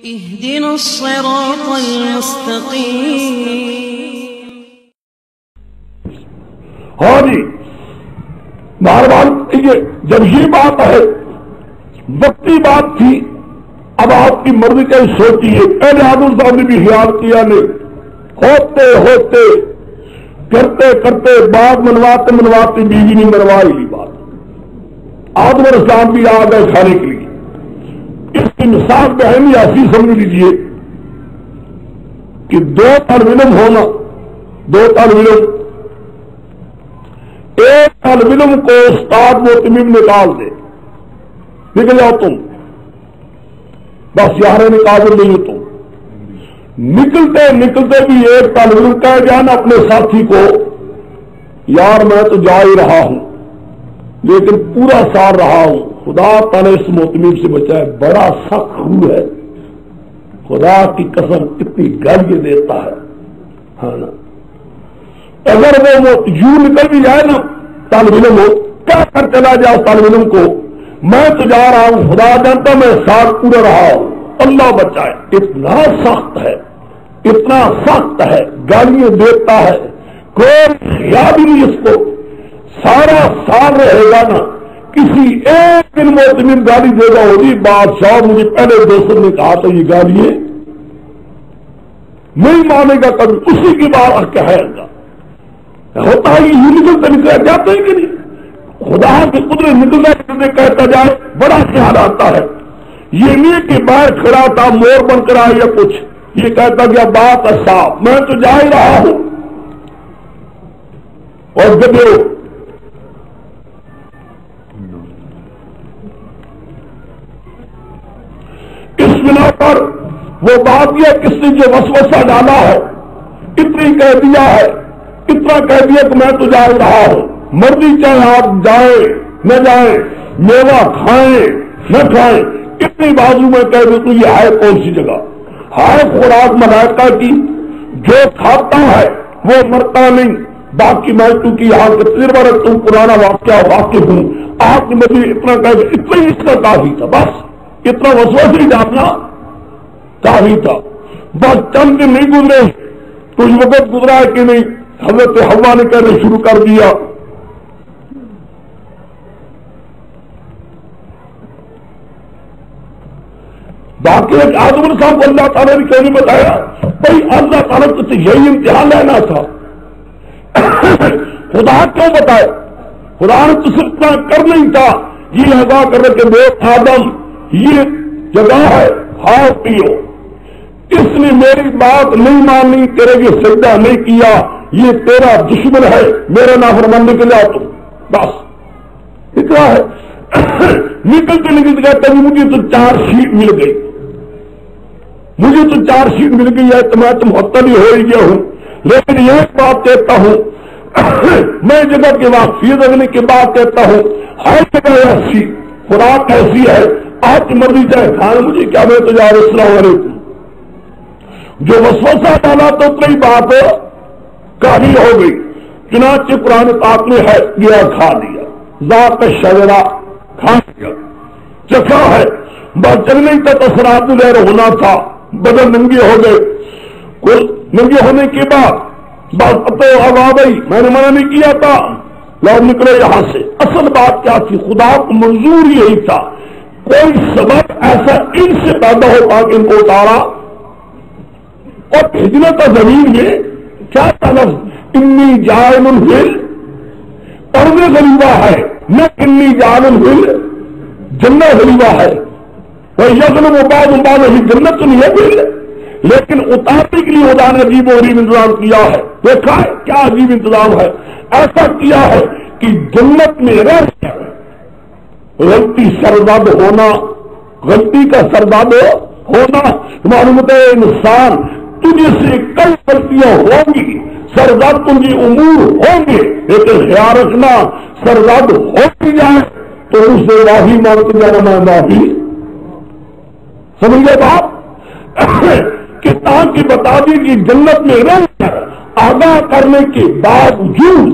اهدنا الصراط المستقيم۔ ہاں جی، بار بار جب یہ بات ہے وقتی بات تھی، اب آپ کی مرضی کا سوچیے۔ پہلے آدم صاحب نے بھی خیال کیا نہیں، ہوتے ہوتے کرتے کرتے بعد منواتے منواتے بیوی نے منوائی لی بات۔ آدم علیہ السلام بھی آ گئے کھانے کے لیے۔ اس کی مثال بہن ایسی سمجھ لیجیے کہ دو طالب علم ہونا، دو طالب علم، ایک طالب علم کو استاد معتمم نکال دے، نکل جاؤ تم، بس یار قابل نہیں ہو تم۔ نکلتے نکلتے بھی ایک طالب علم کہہ جانا اپنے ساتھی کو، یار میں تو جا ہی رہا ہوں لیکن پورا سال رہا ہوں، خدا تعالی اس معتمم سے بچائے، بڑا سخت روح ہے، خدا کی قسم کتنی گالیاں دیتا ہے، ہاں نا۔ اگر وہ یوں نکل بھی جائے نا طالب علم ہو، کیا کر چلا جائے طالب علم کو، میں تو جا رہا ہوں، خدا جانتا میں سال پورا رہا ہوں، اللہ بچائے۔ اتنا سخت ہے، اتنا سخت ہے، گالیاں دیتا ہے، کوئی خیال ہی نہیں اس کو، سارا سال رہے گا نا، کسی ایک دن معتمم گالی دے گا، ہوگی بادشاہ مجھے پہلے دوست نے کہا تھا یہ گالیاں نہیں مانے گا، کبھی اسی کی بات کہے گا۔ ہوتا ہے یہ نکلتے نکل جاتے ہیں کہ نہیں، خدا کی قدرت نکلنے نکلنے کہتا جائے، بڑا خیال آتا ہے۔ یہ نہیں کہ باہر کھڑا تھا مور بن کر آیا یا کچھ، یہ کہتا گیا بات ہے صاف، میں تو جا ہی رہا ہوں۔ اور جب اس بنا پر وہ بات یہ کس نے جو وسوسہ ڈالا ہے، اتنی کہہ دیا ہے، اتنا کہہ دیا کہ میں تو جا ہی رہا ہوں، مرضی چاہے آپ جائیں نہ جائیں، میوہ کھائیں نہ کھائیں، اتنی بازو میں کہہ دوں تو یہ ہے کون سی جگہ؟ ہے خوراک ملائکہ کی، جو کھاتا ہے وہ مرتا نہیں۔ باقی میں چونکہ یہاں کے تجربہ رکھتا ہوں، پرانا واقعہ واقف ہوں، آپ نے مجھے اتنا کہہ دیا، اتنا ہی اس کا کافی تھا، بس اتنا وسوسہ ہی ڈالنا کافی تھا۔ بس چند دن نہیں گزرے، کچھ وقت گزرا ہے کہ نہیں، حضرت حوا نے کہنا شروع کر دیا، باقی آدم علیہ السلام کو اللہ تعالیٰ نے کیوں نہیں بتایا؟ بھائی اللہ تعالیٰ کو تو یہی امتحان لینا تھا، خدا کیوں بتائے؟ خدا نے تو صرف اتنا کر نہیں تھا، یہ ادا کر رہے کہ دیکھ آدم یہ جگہ ہے، کھاؤ پیو، اس نے میری بات نہیں مانی، تیرے یہ سجدہ نہیں کیا، یہ تیرا دشمن ہے، میرا نافرمان نکل جاؤ تم، بس اتنا ہے۔ نکلتے نکلتے کہتے ہیں مجھے تو 4 شیٹ مل گئی، مجھے تو 4 شیٹ مل گئی ہے، تو میں تو معطل ہی ہو ہی گیا ہوں، لیکن یہ بات کہتا ہوں، میں جگہ کی واقفیت رکھنے کی بات کہتا ہوں، ہر جگہ ایسی خوراک ایسی ہے، آپ کی مرضی چاہے کھانا، مجھے کیا، میں تو جا رہا ہوں، السلام علیکم۔ جو وسوسہ ڈالا تو اتنی بات کافی ہو گئی، چنانچہ قرآن پاک میں ہے گیا کھا لیا، ذات شجرہ کھا لیا، چکھا ہے، بس چل نہیں تھا، تسرات غیر ہونا تھا، بدن ننگے ہو گئے، ننگے ہونے کے بعد بس تو اب آ گئی، میں نے منع نہیں کیا تھا، لوگ نکلے یہاں سے۔ اصل بات کیا تھی؟ خدا کو منظور یہی تھا کوئی سبب ایسا ان سے پیدا ہو تاکہ ان کو اتارا، اور بھیجنے کا زمین میں کیا لفظ انی جاعل فی الارض خلیفہ ہے، نہ انی جاعل فی الجنہ خلیفہ ہے، اور یظلم بعض بعضا فی الجنہ تو نہیں ہے پھر، لیکن اتارنے کے لیے خدا نے عجیب و غریب انتظام کیا ہے۔ دیکھا ہے کیا عجیب انتظام ہے؟ ایسا کیا ہے کہ جنت میں رہ غلطی سرزد ہونا، غلطی کا سرزد ہونا، معلومات انسان تجھے سے کئی غلطیاں ہوں گی، سرزد تجھے امور ہوں گے، لیکن خیال رکھنا سرزد ہو بھی جائے تو اسے معافی مانگتے جانا، میں معافی، سمجھ گئے بات؟ کہ تاکہ بتا دی کہ جنت میں رہ کر آگاہ کرنے کے باوجود،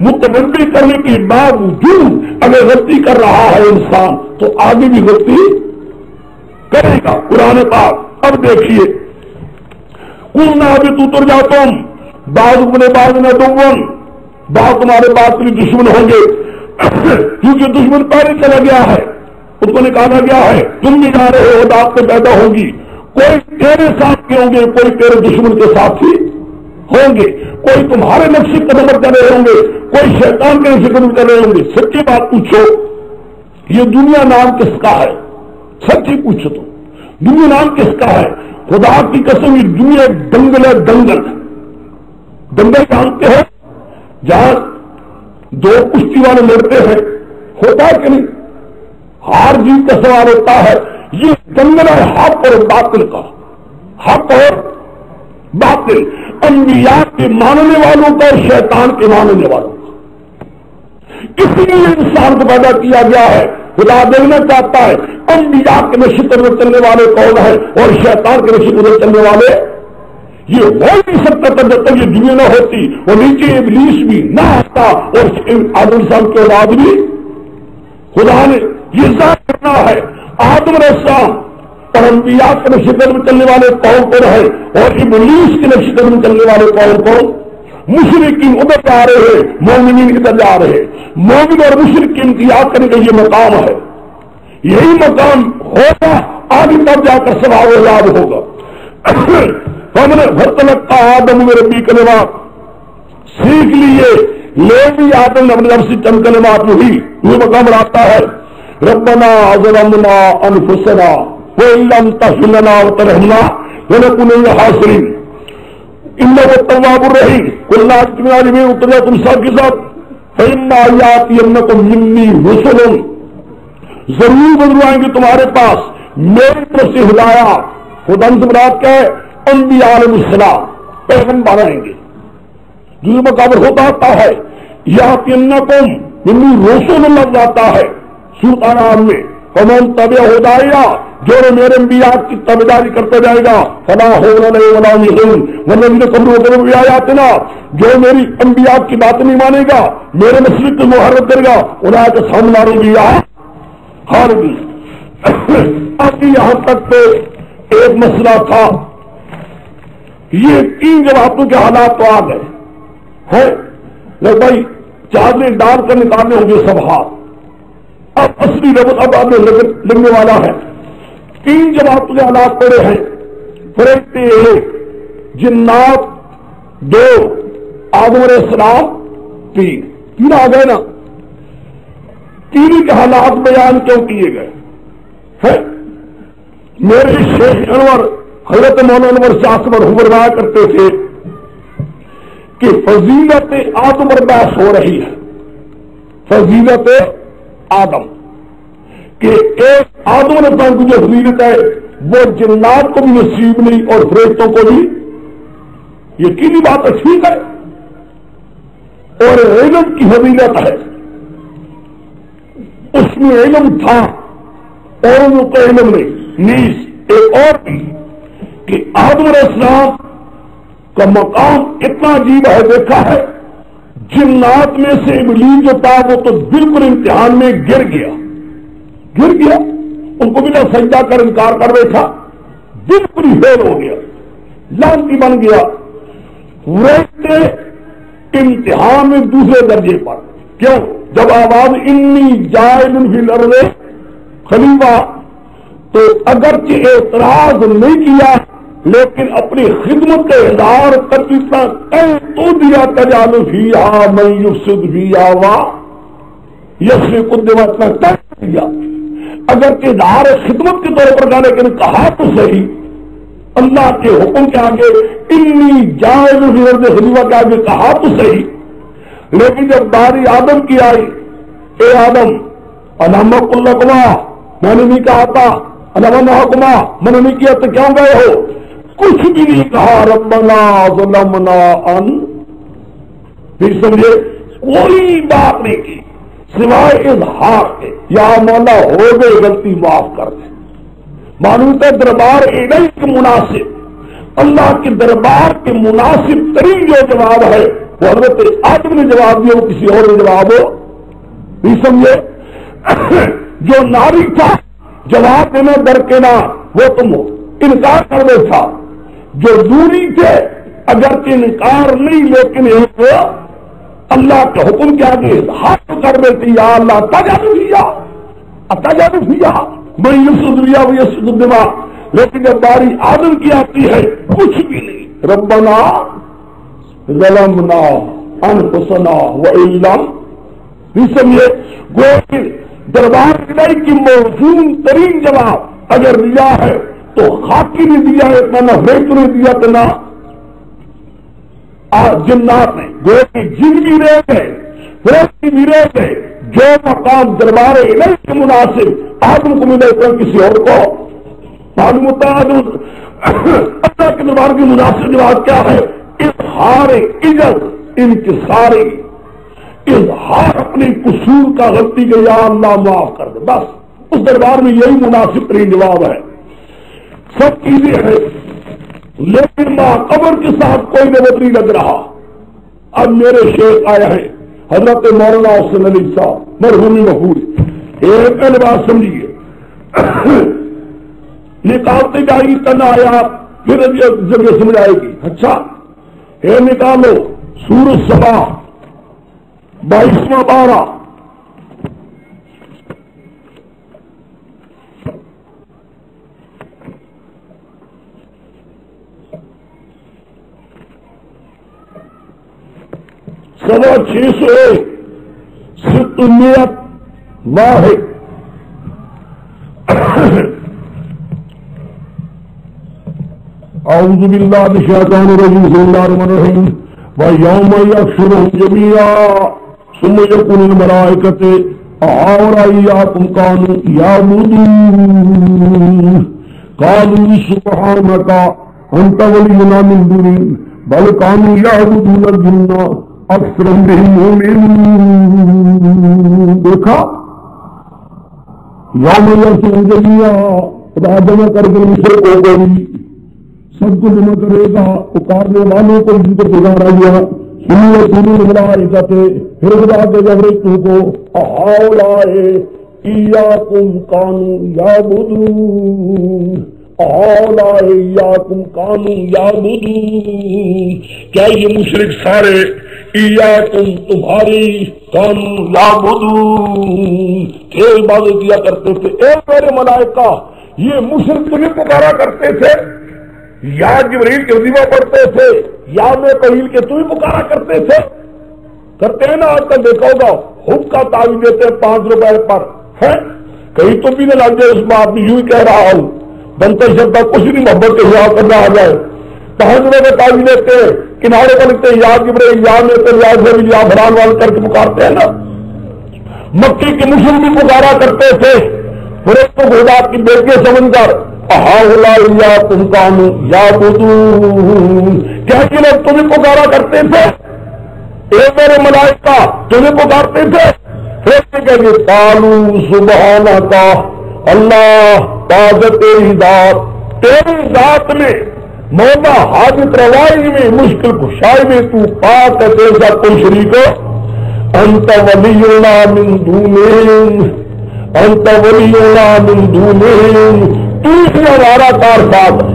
متنبع کرنے کے باوجود اگر غلطی کر رہا ہے انسان تو آگے بھی غلطی کرے گا۔ قرآن پاک اب دیکھیے قلنا اہبطوا اتر جاؤ تم بعضکم لبعض عدو بعض تمہارے بعض کے دشمن ہوں گے کیونکہ دشمن پہلے چلا گیا ہے اس کو نکالا گیا ہے تم بھی جا رہے ہو داغ سے پیدا ہوگی کوئی تیرے ساتھ کے ہوں گے کوئی تیرے دشمن کے ساتھ ہی ہوں گے کوئی تمہارے نقشے قدم پر چل رہے ہوں گے کوئی شیطان کے نقشے قدم کر رہے ہوں گے سچی بات پوچھو یہ دنیا نام کس کا ہے سچی پوچھو تو دنیا نام کس کا ہے خدا کی قسم یہ دنیا دنگل ہے دنگل دنگل جانتے ہیں جہاں دو کشتی والے لڑتے ہیں ہوتا ہے کہ نہیں ہار جیت کا سوال ہوتا ہے یہ دنگل ہے حق اور باطل کا حق اور باطل انبیاء کے ماننے والوں کا اور شیطان کے ماننے والوں کا اس لیے انسان کو پیدا کیا گیا ہے خدا دیکھنا چاہتا ہے انبیاء کے نشتر میں چلنے والے کون ہیں اور شیطان کے نشتر میں چلنے والے یہ ہو نہیں سکتا تھا جب تک یہ دنیا نہ ہوتی اور نیچے ابلیس بھی نہ آتا اور آدم صاحب کے اولاد بھی خدا نے یہ ظاہر کرنا ہے آدم علیہ السلام اور انبیاء کے نشتر میں چلنے والے کون کون ہیں اور ابلیس کے نشتر میں چلنے والے کون کون مشرکین ادھر جا رہے ہیں مومنین ادھر جا رہے ہیں مومن اور مشرکین کی یاد کرنے کا یہ مقام ہے یہی مقام ہوگا آگے تب جا کر ثواب و یاد ہوگا ہم نے فرتلقى آدم من ربه کلمات سیکھ لیے لے بھی آدم نے اپنے رب سے چند کلمات وہی یہ مقام آتا ہے ربنا ظلمنا انفسنا وان لم تغفر لنا وترحمنا لنكونن من الخاسرين انه التواب الرحيم قلنا اجمعوا عليه اترجع تم سب کے ساتھ فإما يأتينكم مني رسل ضرور بدلو آئیں گے تمہارے پاس میری طرف سے ہدایات خدا سے مراد کیا ہے انبیاء علیہ السلام پیغمبر آئیں گے دوسرے مقابل ہوتا آتا ہے یاتینکم منی رسول لگ جاتا ہے سورۃ انعام میں فمن تبع ہدایا جو میرے انبیاء کی تابعداری کرتے جائے گا فلا حول له ولا يحزن والذین كفروا وكذبوا بآیاتنا جو میری انبیاء کی بات نہیں مانے گا میرے مسلک کو محرف کرے گا اولئک اصحاب النار هم خالدون اب یہاں تک تو ایک مسئلہ تھا یہ تین جماعتوں کے حالات تو آ گئے ہیں بھائی چادریں ڈال کر نکالنے ہوں گے سب ہاتھ اب اصلی ربط اب آگے لگنے والا ہے تین جماعتوں کے حالات پڑے ہیں فرشتے ایک جنات دو آدم علیہ السلام تین آ گئے نا تین کے حالات بیان کیوں کیے گئے ہیں میرے شیخ انور حضرت مولانا انور شاہ صاحب فرمایا کرتے تھے کہ فضیلت آدم پر بحث ہو رہی ہے فضیلت آدم کہ ایک آدم علیہ السلام کی جو فضیلت ہے وہ جنات کو بھی نصیب نہیں اور فرشتوں کو بھی یقینی بات ہے ٹھیک ہے اور علم کی فضیلت ہے اس میں علم تھا اور ان کو علم نہیں نیز ایک اور بھی کہ آدم علیہ السلام کا مقام اتنا عجیب ہے دیکھا ہے جنات میں سے ابلیس جو تھا وہ تو بالکل امتحان میں گر گیا ان کو بھی نہ سجدہ کر انکار کر بیٹھا بالکل فیل ہو گیا لانتی بن گیا ویسے امتحان میں دوسرے درجے پر کیوں جب آواز انی جاعل فی الارض خلیفہ تو اگرچہ اعتراض نہیں کیا لیکن اپنی خدمت کا اظہار کر تو دیا تجعل فیہا من یفسد فیہا و یسفک الدماء دیا اگرچہ اظہار خدمت کے طور پر جانے کے لیے کہا تو صحیح اللہ کے حکم کے آگے انی جاعل فی الارض خلیفہ کے آگے کہا تو صحیح لیکن جب باری آدم کی آئی اے آدم انعمت لکما میں نے نہیں کہا تھا انعمتکما میں نے نہیں کیا تو کیوں گئے ہو کچھ بھی نہیں کہا ربنا ظلمنا پھر سمجھے کوئی بات نہیں کی سوائے اظہار کے یا مولا ہو گئے غلطی معاف کر دے معلوم ہے دربار الہی کے مناسب اللہ کے دربار کے مناسب ترین جو جواب ہے وہ حضرت آدم نے جواب دیا وہ کسی اور نے جواب ہو نہیں سمجھے جو ناری تھا جواب دینا در کے نہ وہ تم انکار کر بیٹھا. جو دوری تھے اگرچہ انکار نہیں لیکن ایک اللہ کے حکم کے آگے ہاتھ کر بیٹھے یا اللہ تجاوز کیا میں یسد ریا و یسد الدماء. لیکن جب باری آدم کی آتی ہے کچھ بھی نہیں. ربنا ظلمنا انفسنا وان لم نہیں سمجھے. گویا دربار الہی کی موزون ترین جواب اگر دیا ہے تو خاکی نے دیا ہے نہ ریت نے دیا تو نہ جنات نے. گویا کہ جن بھی رہ گئے فرشتے بھی رہ گئے. جو مقام دربار الہی کے مناسب آدم کو ملے تو کسی اور کو معلوم ہوتا ہے. اللہ کے دربار کی مناسب جواب کیا ہے؟ اظہار عزت انکساری اظہار اپنے قصور کا غلطی کے یا اللہ معاف کر دے. بس اس دربار میں یہی مناسب ترین جواب ہے. سب چیزیں ہیں لیکن ماں قبر کے ساتھ کوئی نبت نہیں لگ رہا. اب میرے شیخ آیا ہے حضرت مولانا حسین علی صاحب مرحومی مقبول. ایک پہلے بات سمجھیے نکالتے جائیے تنا آیا پھر جگہ سمجھ آئے گی. اچھا یہ نکالو سورج سبا 22واں پارہ سوا 601 ستمیت واحد. اعوذ باللہ من الشیطان الرجیم بسم اللہ الرحمن الرحیم وَيَوْمَ يَحْشُرُهُمْ جَمِيعًا ثُمَّ يَقُولُ لِلْمَلَائِكَةِ أَهَؤُلَاءِ إِيَّاكُمْ كَانُوا يَعْبُدُونَ قَالُوا سُبْحَانَكَ أَنْتَ وَلِيُّنَا مِنْ دُونِهِمْ بَلْ كَانُوا يَعْبُدُونَ الْجِنَّ أَكْثَرُهُم بِهِم مُؤْمِنُونَ. دیکھا یوم یحشرُهُم جَمِيعًا خدا جمع کر کے مشرکوں کو بھی سب کو جمع کرے گا. پکارنے والوں کو جن کو پکارا گیا سنیے الملائکۃ پھر خدا کے فرشتوں کو أَهَؤُلَاءِ إِيَّاكُمْ كَانُوا يَعْبُدُونَ أَهَؤُلَاءِ إِيَّاكُمْ كَانُوا يَعْبُدُونَ. کیا یہ مشرک سارے إِيَّاكُمْ تمہاری كَانُوا يَعْبُدُونَ تھے عبادت کیا کرتے تھے. اے میرے ملائکہ یہ مشرک تمہیں پکارا کرتے تھے یا جبریل کے وظیفہ پڑھتے تھے یا میں قلیل کے تمہیں پکارا کرتے تھے. کرتے ہیں نا آج کل دیکھا ہوگا حب کا تعویذ دیتے ہیں 5 روپے پر ہے. کہیں تو بھی نہ لگ جائے اس بات میں. یوں ہی کہہ رہا ہوں بنتے شبد کچھ نہیں محبت کے خلاف کرنا آ جائے. 5 روپے کا تعویذ دیتے ہیں کنارے پر لکھتے ہیں یا جبریل یا میں تو یا جبریل یا فران وال کر کے پکارتے ہیں نا. مکی کے مشرک بھی پکارا کرتے تھے فرشتوں کو خدا کی بیٹیاں سمجھ کر أَهَؤُلَاءِ إِيَّاكُمْ كَانُوا يَعْبُدُونَ. کیا یہ لوگ تمہیں پکارا کرتے تھے؟ اے میرے ملائکہ تمہیں پکارتے تھے. فرشتے کہیں گے قالوا سبحانک اللہ پاک تیری ذات میں مولا حاجت روائی میں مشکل کشائی میں تو پاک ہے تیرا کوئی شریک ہو. انت ولینا من دونہم انت ولینا من دونہم تو ہی ہمارا کارساز ہے.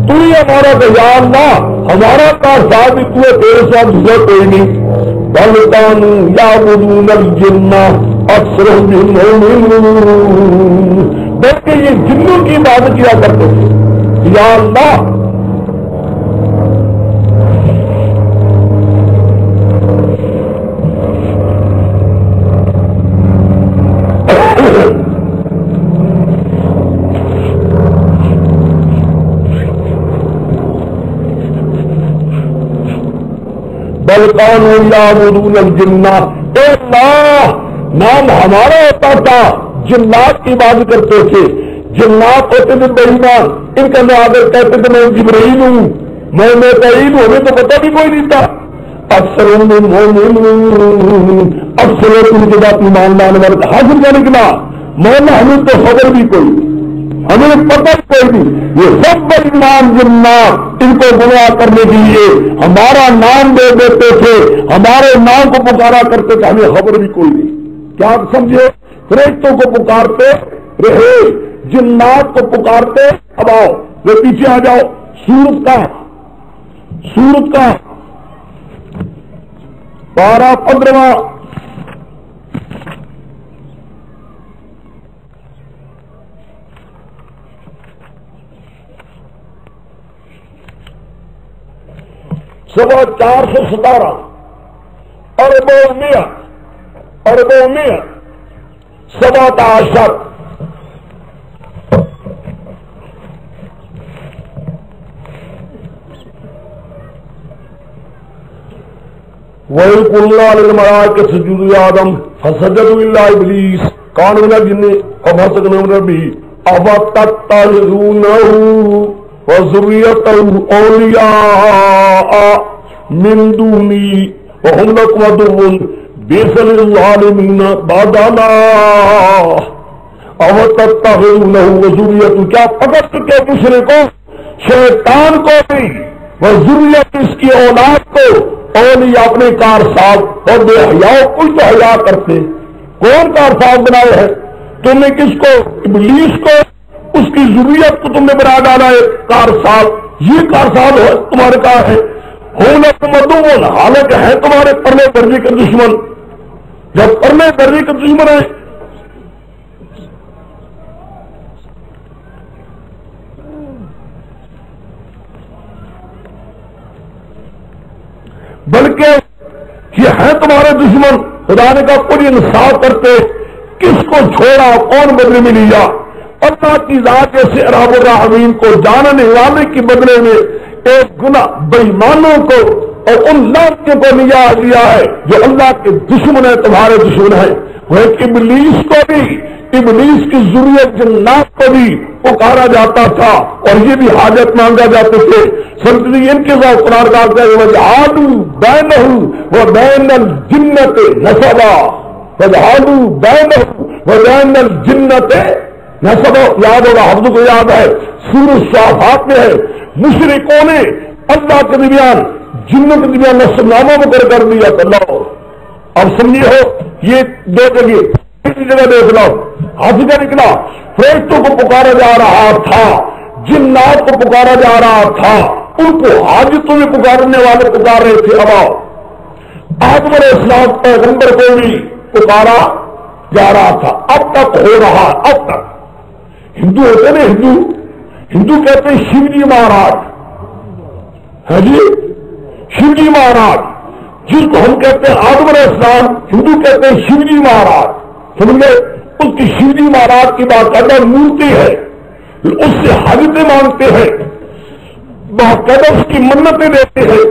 تو ہی ہمارا یا اللہ ہمارا کارساز بھی تو ہے تیرے ساتھ دوسرا کوئی نہیں. بل کانوا یعبدون الجن اکثرهم بهم مؤمنون. بلکہ یہ جنوں کی عبادت کیا کرتے تھے. یا اللہ بل کانوا یعبدون الجن. اے اللہ نام ہمارا ہوتا تھا جنات کی عبادت کرتے تھے. جنات ہوتے تھے بے ایمان. ان کا نام کہتے تھے میں جبرائیل ہوں میں میکائیل ہوں. ہمیں تو پتہ بھی کوئی نہیں تھا. اکثر تم کے بات ایمان لانے والے حاضر کا نکلا. مولا ہمیں تو خبر بھی کوئی ہمیں پتہ بھی کوئی نہیں. یہ سب بڑی نام جنات ان کو گمراہ کرنے کے لیے ہمارا نام دے دیتے تھے ہمارے نام کو پکارا کرتے تھے. ہمیں خبر بھی کوئی نہیں. کیا آپ سمجھے؟ فرشتوں کو پکارتے رہے جنات کو پکارتے اب آؤ وہ پیچھے آ جاؤ سورت کا 12-15 417 اربعمائة 17 وَإِذْ قُلْنَا لِلْمَلَائِكَةِ اسْجُدُوا لِآدَمَ فَسَجَدُوا إِلَّا إِبْلِيسَ كَانَ مِنَ الْجِنِّ فَفَسَقَ عَنْ رَبِّهِ أَفَتَتَّخِذُونَهُ وَذُرِّيَّتَهُ أَوْلِيَاءَ مِن دُونِي وَهُمْ لَكُمْ عَدُوٌّ بِئْسَ لِلظَّالِمِينَ بَدَلًا أَفَتَتَّخِذُونَهُ وَذُرِّيَّتَهُ کیا پکڑ چکے مشرکوں شیطان کو بھی وذریت اس کی اولاد کو اولیاء اپنے کار صاحب اور بے حیاؤ کچھ تو حیا کرتے کون کار صاحب بنائے ہے تم نے کس کو ابلیس کو اس کی ضروریت کو تم نے بنا ڈالا ہے کار صاحب یہ کار صاحب ہے تمہارے کار ہے حالانکہ ہے تمہارے پرلے درجے کے دشمن جب پرلے درجے کے دشمن ہے بلکہ یہ ہے تمہارے دشمن خدا نے کہا کوئی انصاف کرتے کس کو چھوڑا کون بدلے میں لیا اللہ کی ذات جیسے ارحم الراحمین کو جاننے والے کے بدلے میں ایک گناہ بےایمانوں کو اور ان لانتوں کو نجات دیا ہے جو اللہ کے دشمن ہے تمہارے دشمن ہے وہ ابلیس کو بھی ابلیس کی ضروریت جنات کو بھی پکارا جاتا تھا اور یہ بھی حاجت مانگا جاتے تھے سمجھے ان کے ساتھ قرآن کا وجعلوا بینہ وبین الجنۃ نسبا وجعلوا بینہ وبین الجنۃ نسبا یاد ہوگا حفظ کو یاد ہے سورۃ الصافات میں ہے مشرکوں نے اللہ کے درمیان جنوں کے درمیان نسب نامہ مقرر کر دیا اللہ اب سمجھے ہو یہ دو جگہ جگہ دیکھ لو حافظہ نکلا فرشتوں کو پکارا جا رہا تھا جنات کو پکارا جا رہا تھا ان کو حاجتوں میں پکارنے والے پکار رہے تھے اب آدم علیہ السلام پیغمبر کو بھی پکارا جا رہا تھا اب تک ہو رہا اب تک ہندو ہوتے نا ہندو کہتے ہیں شیو جی مہاراج ہے جی شیو جی مہاراج جس کو ہم کہتے ہیں آدم علیہ السلام ہندو کہتے ہیں شیو جی مہاراج سمجھ گئے اس کی شیو جی مہاراج کی باقاعدہ مورتی ہے اس سے حاجتیں مانگتے ہیں باقاعدہ اس کی منتیں دیتے ہیں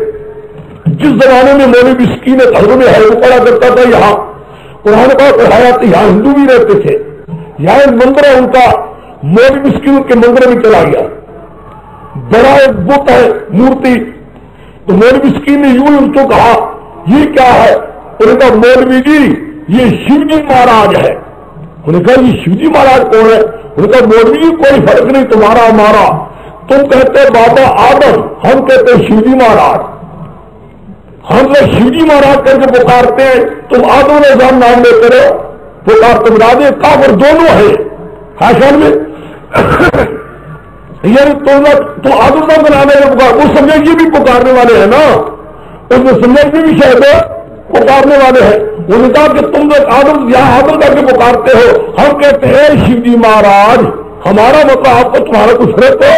جس زمانے میں مولوی مسکین حضرت ہے وہ پڑا کرتا تھا یہاں قرآن پاک پڑھایا تھا یہاں ہندو بھی رہتے تھے یہاں ایک مندر ہے ان کا مولوی مسکین کے مندر میں چلا گیا بڑا ایک بت ہے مورتی تو مولوی مسکین نے یوں ان کو کہا یہ کیا ہے انہوں نے کہا مولوی جی یہ شیو جی مہاراج ہے انہوں نے کہا یہ شیو جی مہاراج کون ہے انہوں نے کہا مولوی جی کوئی فرق نہیں تمہارا ہمارا تم کہتے بابا آدم ہم کہتے شیو جی مہاراج ہم لوگ شیو جی مہاراج کر کے پکارتے ہیں تم آدم نے نام لیتے رہو پکارتے مرادے کافر دونوں ہے خاصان میں یعنی تم آدم نام بنانے میں پکار وہ سمجھے یہ بھی پکارنے والے ہیں نا اس میں سمجھے بھی شاید پکارنے والے ہیں انہوں نے کہا کہ تم لوگ آدم یہاں آدم کر کے پکارتے ہو ہم کہتے ہیں شیو جی مہاراج ہمارا مطلب آپ کو تمہارا کچھ ہے تو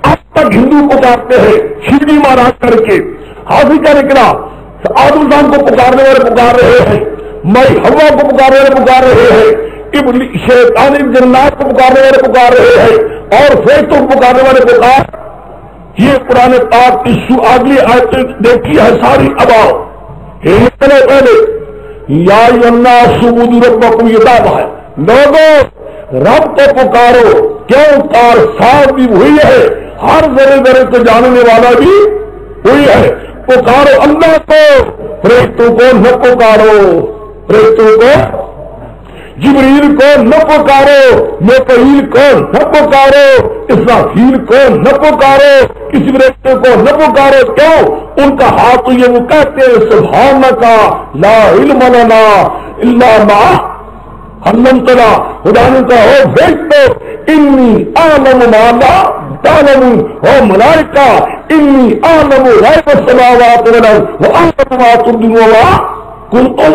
اب تک ہندو پکارتے ہیں شیو جی مہاراج کر کے حاضر کیا نکلا آدم صاحب کو پکارنے والے پکار رہے ہیں میں ہوا کو پکارنے والے پکار رہے ہیں شیطان جنات کو پکارنے والے پکار رہے ہیں اور فرشتوں کو پکارنے والے پکار یہ قرآن پاک کی اگلی آیت دیکھی ہے ساری اباؤ پہلے یا الناس اعبدوا ربکم یہ دعویٰ ہے لوگوں رب کو پکارو کیوں کار صاحب بھی وہی ہے ہر ذرے ذرے کو جاننے والا بھی وہی ہے پکارو اللہ کو فرشتوں کو نہ پکارو فرشتوں کو جبریل کو نہ پکارو میکائیل کو نہ پکارو اسرافیل کو نہ پکارو کسی فرشتے کو نہ پکارو کیوں ان کا ہاتھ یہ وہ کہتے ہیں سبحانک لا علم لنا الا ما ہم تلا خدا نے کہا ہو بھیج دو انی عالم مالا تعلم ہو ملائکہ انی عالم غیب السماوات والارض وعالم ما تبدون وما کنتم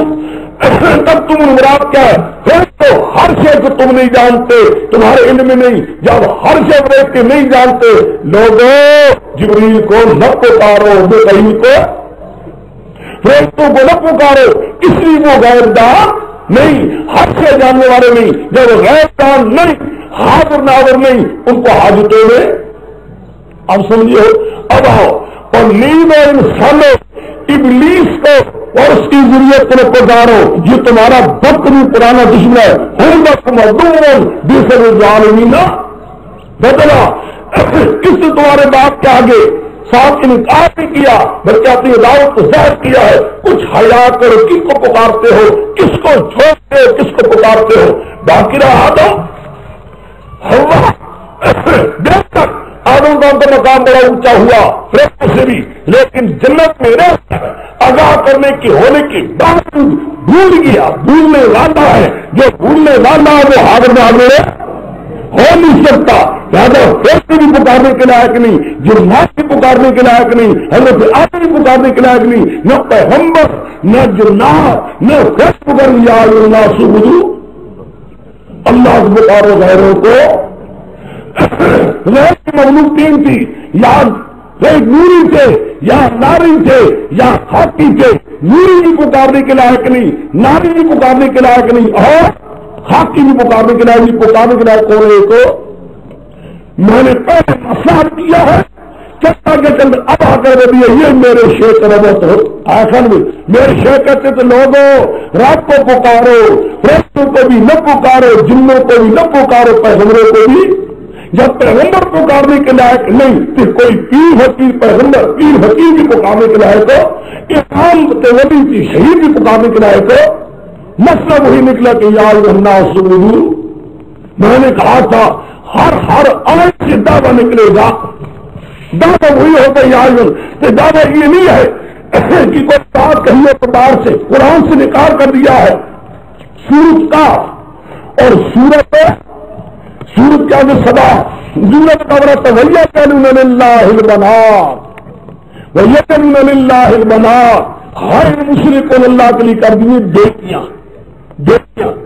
تب تم مراد کیا ہے؟ پھر تو ہر شے کو تم نہیں جانتے، تمہارے علم میں نہیں، جب ہر شے دیکھ کے نہیں جانتے لوگوں جبریل کو نہ پکارو، میکائیل کو فرشتوں کو نہ پکارو، اس لیے وہ غیر دان نہیں، ہر شے جاننے والے نہیں، جب غیر دان نہیں، حاضر ناظر نہیں، ان کو حاجتوں میں اب سمجھیے اب آؤ اور نیند اور انسانوں ابلیس کو اور اس کی ضروریت کو پکارو، یہ تمہارا بدترین پرانا دشمن ہے، ہم بس مدون دوسرے ظالمین بدلا، کس نے تمہارے باپ کے آگے ساتھ انکار نہیں کیا بلکہ اپنی دعوت کو ظاہر کیا ہے، کچھ حیا کرو، کس کو پکارتے ہو، کس کو چھوڑتے ہو، کس کو پکارتے ہو، باقی رہا آدم ہوا دیکھ تک آدم کا مقام بڑا اونچا ہوا فرشتوں سے بھی، لیکن جنت میں رہ آگاہ کرنے کی ہونے کے باوجود بھول گیا، بھولنے والا ہے، جو بھولنے والا ہے وہ حاضر ناظر ہو نہیں سکتا، زیادہ فرشتے بھی پکارنے کے لائق نہیں، جنات بھی پکارنے کے لائق نہیں، حضرت آدم بھی پکارنے کے لائق نہیں، نہ پیغمبر نہ جنات نہ فرشتے پکار یا اللہ سبحو اللہ کو پکارو، غیروں کو غیر کی مخلوق تین تھی، یا نوری تھے یا ناری تھے یا خاکی تھے، نوری بھی پکارنے کے لائق نہیں، ناری بھی پکارنے کے لائق نہیں، اور خاکی بھی پکارنے کے لائق نہیں، پکارنے کے لائق کون ہے کو میں نے پہلے مسئلہ کیا ہے، چلتا کے چند اب آ کر دیا یہ میرے شیخ ربط ہو آخر میں میرے شیخ کہتے تھے لوگوں رات کو پکارو، فرشتوں کو بھی نہ پکارو، جنوں کو بھی نہ پکارو، پیغمبروں کو بھی، جب پیغمبر پکارنے کے لائق نہیں پھر کوئی پیر حکیم پیغمبر پیر حکیم بھی پکارنے کے لائق ہو، امام ولی کی شہید بھی پکارنے کے لائق ہو، مسئلہ وہی نکلا کہ یا الناس سبحو، میں نے کہا تھا ہر آیت سے دعویٰ نکلے گا، دعویٰ وہی ہوتا ہے یا دعویٰ یہ نہیں ہے کہ کوئی بات کہی ہے پرکار سے قرآن سے نکال کر دیا ہے، سورت کا اور سورت کیا جو سدا سورت کا ورت ویا کہلون للہ البنات ویقولون للہ البنات، ہر مشرک کو اللہ کے لیے کر دیے بیٹیاں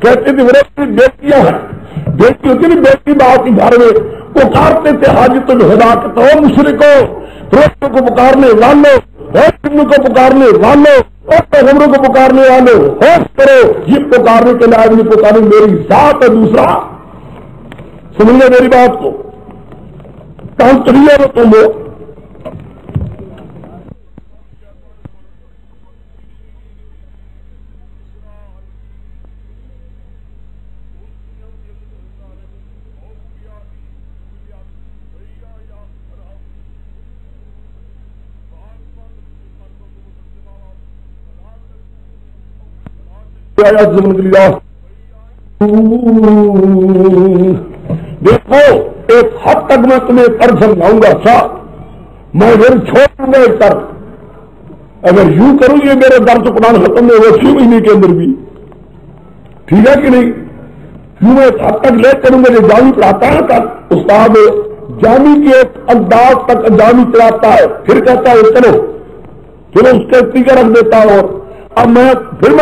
کہتے تھے ورت بیٹیاں ہیں، بیٹی ہوتی نہیں بیٹی بات کی گھر میں پکارتے تھے حاجت الہدا کے تو مشرکوں فرشتوں کو پکارنے والوں جنوں کو پکارنے والوں اور پیغمبروں کو پکارنے والوں ہوش کرو، یہ پکارنے کے لائق نہیں، پکارنے میری ذات ہے، دوسرا سمجھے میری بات کو کہاں چلیے وہ تم لوگ دیکھو ایک حد تک میں تمہیں پر سمجھاؤں گا، اچھا میں پھر چھوڑ دوں گا ایک طرف، اگر یوں کروں یہ میرے درس قرآن ختم نہیں ہو 6 مہینے کے اندر بھی، ٹھیک ہے کہ نہیں، یوں میں ایک حد تک لے کروں گا، جو جامی پڑھاتا ہے تک استاد جامی کے ایک انداز تک جامی چلاتا ہے، پھر کہتا ہے چلو پھر اس کے اسپیکر رکھ دیتا ہوں، اب میں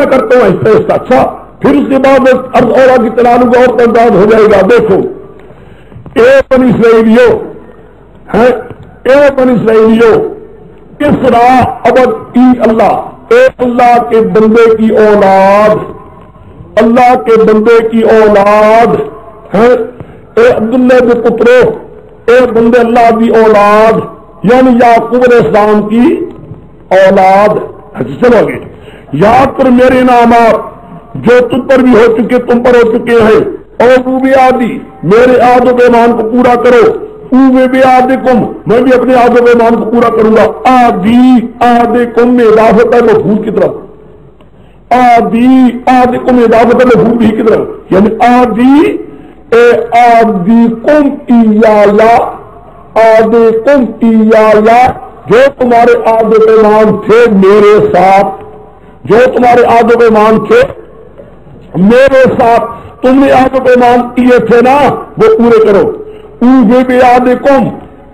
کرتا ہوں ایسا ایسا، اچھا پھر اس کے بعد ارض اولا کی چلا لوں گا اور انداز ہو جائے گا۔ دیکھو اے بنی اسرائیلیو ہے، اے بنی اسرائیلیو اسرا ابد کی اللہ، اے اللہ کے بندے کی اولاد، اللہ کے بندے کی اولاد ہے، اے عبداللہ کے پترو، اے بندے اللہ کی اولاد، یعنی یعقوب علیہ السلام کی اولاد۔ چلو گے یاد کر میرے انعامات جو تم پر بھی ہو چکے، تم پر ہو چکے ہیں، اور وہ بھی آدھی میرے عہد و پیمان کو پورا کرو، اوے بھی آدکم میں بھی اپنے عہد و پیمان کو پورا کروں گا۔ آدھی آدکم میں اضافت ہے مفعول کی طرف، آدھی آدکم میں اضافت ہے مفعول بھی کی طرف، یعنی آدھی اے آدکم ایایا، آدکم ایایا جو تمہارے عہد و پیمان تھے میرے ساتھ، جو تمہارے عہد و پیمان تھے میرے ساتھ، تم نے آپ پیمان کیے تھے نا وہ پورے کرو. اوہے بے آدکم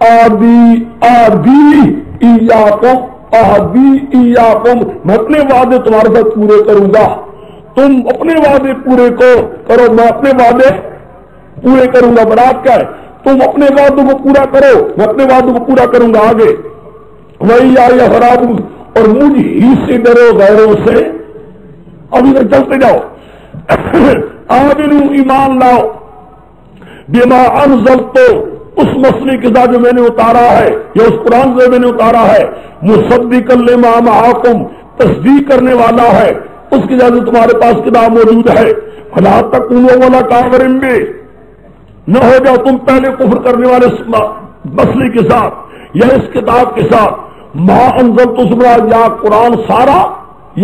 آدی ایاکم، میں اپنے وعدے تمہارے ساتھ پورے کروں گا. تم اپنے وعدے پورے کرو، میں اپنے وعدے پورے کروں گا. برات کیا ہے؟ تم اپنے وعدوں کو پورا کرو، میں اپنے وعدوں کو پورا کروں گا. آگے وہی آیا خراب، اور مجھ ہی سے ڈرو غیروں سے. ابھی تک چلتے جاؤ. آمنو ایمان لاؤ، بما انزلت، اس مسئلے کے ساتھ جو میں نے اتارا ہے یا اس قرآن سے میں نے اتارا ہے، مصدقا لما معکم، تصدیق کرنے والا ہے اس کے ساتھ جو تمہارے پاس کتاب موجود ہے. فلا تکونوا ولا کافرین بہ، نہ ہو جاؤ تم پہلے کفر کرنے والے مسئلے کے ساتھ یا اس کتاب کے ساتھ. ما انزلت سبرا، یا قرآن سارا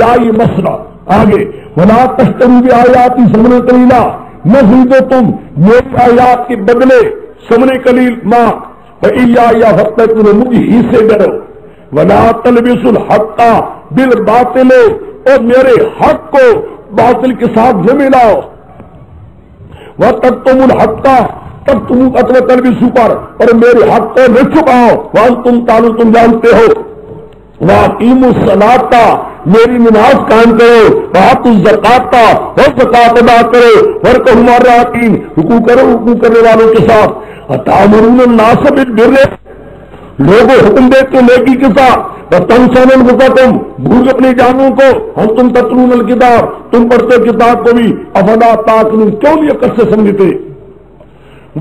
یا یہ مسئلہ. آگے ولا تشتروا بآیاتی ثمنا قلیلا، نہ خریدو تم میری آیات کے بدلے ثمن قلیل. ما وإیایا فاتقون، مجھ ہی سے ڈرو. ولا تلبسوا الحق بالباطل، اور میرے حق کو باطل کے ساتھ نہ ملاؤ. وتکتموا الحق، تب تم تلبسوا پر، اور میرے حق کو نہ چھپاؤ. وانتم تعلمون، تم جانتے ہو. واقیموا الصلاۃ، میری نماز قائم کرو. وآتوا الزکاۃ، اور زکات ادا کرو. وارکعوا مع الراکعین، رکوع کرو رکوع کرنے والوں کے ساتھ. وتأمرون الناس بالبر، لوگوں حکم دیتے نیکی کے ساتھ. وتنسون انفسکم، بھول اپنی جانوں کو. انتم تتلون الکتاب، تم پڑھتے کتاب کو بھی. افلا تعقلون، کیوں نہیں عقل سے سمجھتے.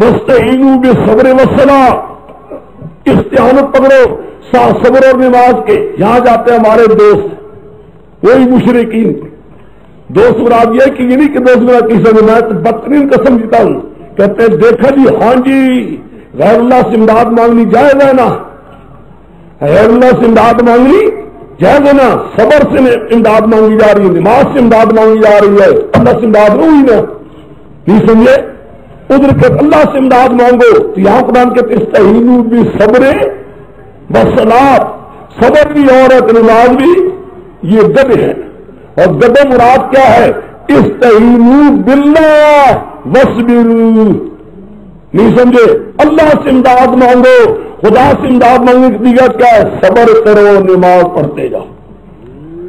واستعینوا بالصبر والصلاۃ، استعانت پکڑو صبر اور نماز کے. یہاں جاتے ہیں ہمارے دوست وہی مشرکین. دوست مراد یہ کہ یہ نہیں کہ دوست مراد کسی نے، میں بدترین قسم دیتا ہوں. کہتے ہیں دیکھا جی، ہاں جی غیر اللہ سے امداد مانگنی جائز ہے نا، غیر اللہ سے امداد مانگنی جائز ہے نا. صبر سے امداد مانگی جا رہی ہے، نماز سے امداد مانگی جا رہی ہے. اللہ سے امداد نہ ہوئی نا، نہیں سمجھے. ادھر کہ اللہ سے امداد مانگو تو یہاں قرآن کے استعینوا بالصبر والصلاۃ، صبر بھی اور نماز بھی. یہ گد ہے، اور گد مراد کیا ہے؟ استعینوا باللہ واصبروا. نہیں سمجھے. اللہ سے امداد مانگو، خدا سے امداد مانگنے کی دیگر کیا ہے؟ صبر کرو، نماز پڑھتے جاؤ.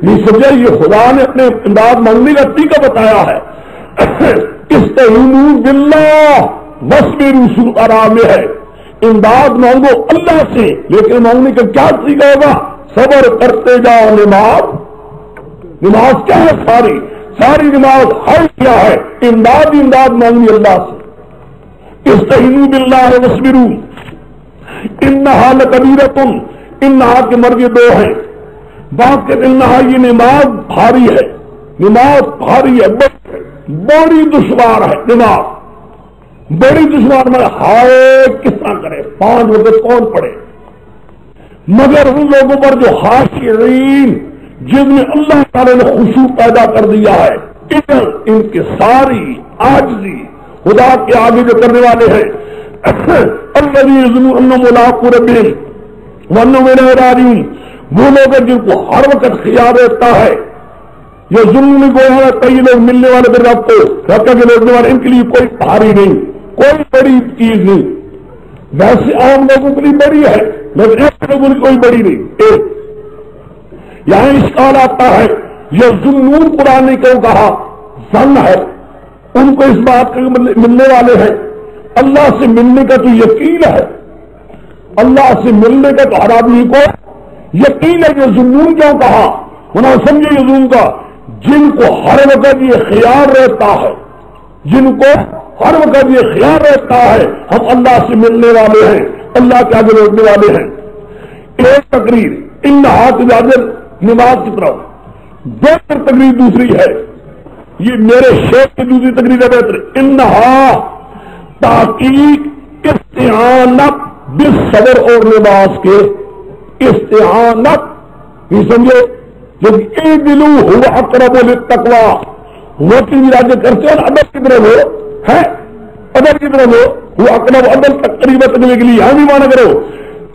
نہیں سمجھے. یہ خدا نے اپنے امداد مانگنے کا طریقہ بتایا ہے. استعینوا باللہ واصبروا، سورۃ آرام میں ہے. امداد مانگو اللہ سے، لیکن مانگنے کا کیا طریقہ ہوگا؟ صبر کرتے جاؤ. نماز کیا ہے؟ ساری نماز حل کیا ہے؟ امداد مانگنی اللہ سے. استعینوا باللہ واصبروا انہا لکبیرۃ، انہا کے مرجع دو ہیں. بات کہ انہا یہ نماز بھاری ہے، نماز بھاری ہے، بڑی دشوار ہے. نماز بڑی دشوار میں ہائے کس طرح کرے، 5 وقت کون پڑھے. مگر ان لوگوں پر جو خاشعین، جن میں اللہ تعالی نے خشوع پیدا کر دیا ہے، ان کے ساری عاجزی خدا کے آگے جو کرنے والے ہیں. الذین یظنون انہم ملاقو ربہم وانہم الیہ راجعون، وہ لوگ جن کو ہر وقت خیال رہتا ہے. یہ ظلم گویا کئی لوگ ملنے والے پھر رب کو رکھا کے لوٹنے والے، ان کے لیے کوئی بھاری نہیں، کوئی بڑی چیز نہیں. ویسے عام لوگوں کے لیے بڑی ہے، لیکن ایسے لوگوں کی کوئی بڑی نہیں. یہاں اشکال آتا ہے، یہ ظنون قرآن نے کیوں کہا؟ ظن ہے. ان کو اس بات کے ملنے والے ہیں. اللہ سے ملنے کا تو یقین ہے، اللہ سے ملنے کا تو ہر آدمی کو یقین ہے. یہ ظنون کیوں کہا؟ انہوں نے سمجھے یہ ظنون کا، جن کو ہر وقت یہ خیال رہتا ہے، جن کو ہر وقت یہ خیال رہتا ہے ہم اللہ سے ملنے والے ہیں، اللہ کے آگے لوٹنے والے ہیں. ایک تقریر ان ہاتھ جاجر نماز کی طرف، بہتر تقریر دوسری ہے. یہ میرے شیخ کی دوسری تقریر ہے بہتر. انہا تحقیق استعانت بالصبر اور نماز کے استعانت، یہ سمجھے. جب اعدلوا هو اقرب للتقوی، وہ کی راجے کرتے ہیں ادب کی طرف ہو ہے، ادب کی طرف ہو، وہ اقرب ادب تک قریب کرنے کے لیے یہاں بھی مانا کرو.